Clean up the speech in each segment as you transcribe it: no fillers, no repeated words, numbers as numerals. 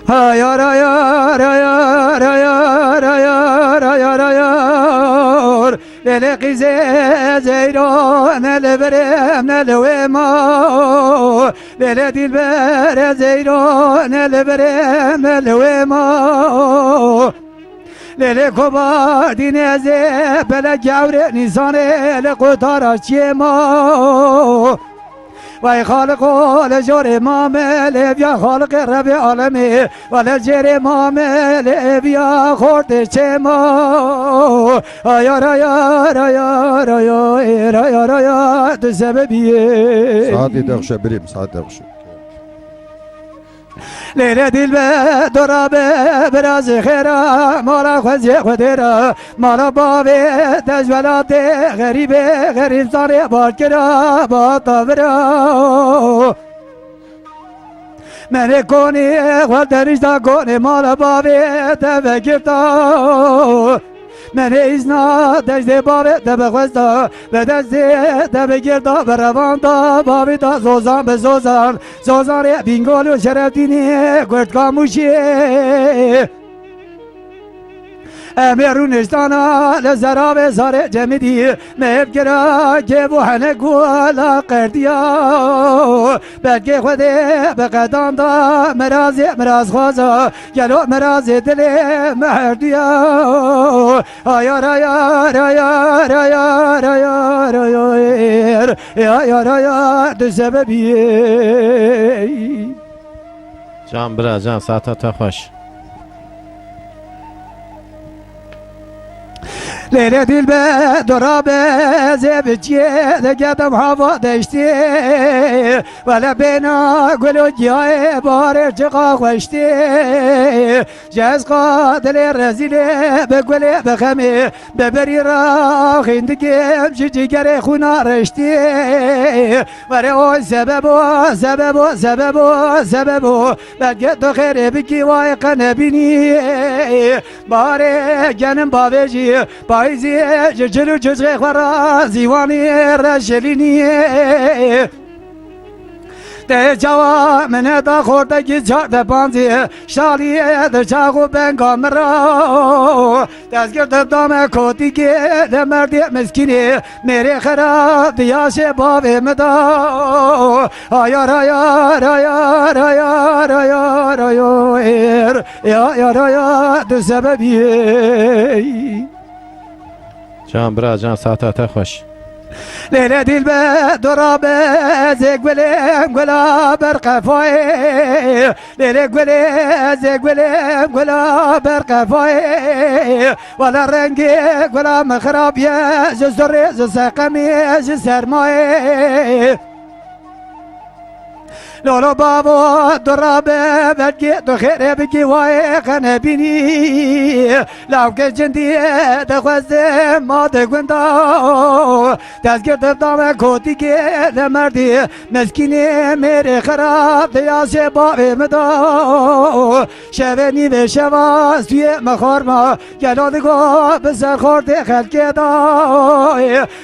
Hayar hayar hayar hayar hayar hayar hayar Lele kıze zeyran ele verem ele vema Lele dilbere zeyran ele verem ele vema Lele koba dineze bele gavre nizane le kotara çema Vay Halık ol jore mamel evya Halık Rabbi alemi Vale jere mamel evya khorde çema Ayar ayar ayar ayar ayar ayar de sebebiye Saati dakşa birim saati dakşa. Leyla dilbe dorabe biraz khera mala khazye khadera mala bave tezvelate garibe garib zare barkera batavra Mene koni khal derişta koni mala bave teve girta Mene izna dejde bave tebe khwesta ve dezde tebe girta ve revanda bave da zozan be zozan Zozan re bingolu şerefdini kurt kamuşi Emirun istana lezara ve zare cemidi Mevkira ke bu hane gula qerdiya Belki khode be qadanda merazi meraz khaza Gelo merazi dile merdiya Ayar ayar ayar ayar ayar ayar Ayar ayar de sebebiye Can bira can saata ta xoş. Leyla dilbe dorabe zebciye de gedem hava değişti Vele bena gülü cihaye bari çıka koşti Cez kadile rezile be gülü be khemi Be beri ra hindikim cicigere khuna reşti Vele o sebebu sebebu sebebu sebebu Belki de kheri biki vay kanebini Bari genim babeci Paizi cırcırı cızgı khara zivani rajlini De cava mene da khorda ki çarda panzi şaliye de çagu ben kamera Tezgir dame koti ki de merdi miskini Mere khara diya şebave meda Ayar ayar ayar ayar ayar ayar Ayar ayar de sebebiye Can bira can saata ta xoş. Leyla dilbe dorabe zegvelem gula berqafay Leyla gule zegvelem gula berqafay Wala rengi gula mekhrabye Zuzuri zuzakami zuzermaye Lolo babo dorabe belki dokhire biki vay kanebini Lavke cindiye de khwazde ma de gwenda Tezgir dame koti ki de merdi Meskini mere kharab de yase babe meda Şeveni ve şevaz tuye mekharma Geladigo bezer khorde khalke da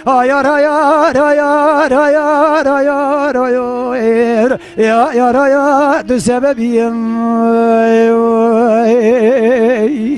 Ayar ayar ayar ayar ayar ayar Ya ya ya de sebebiyim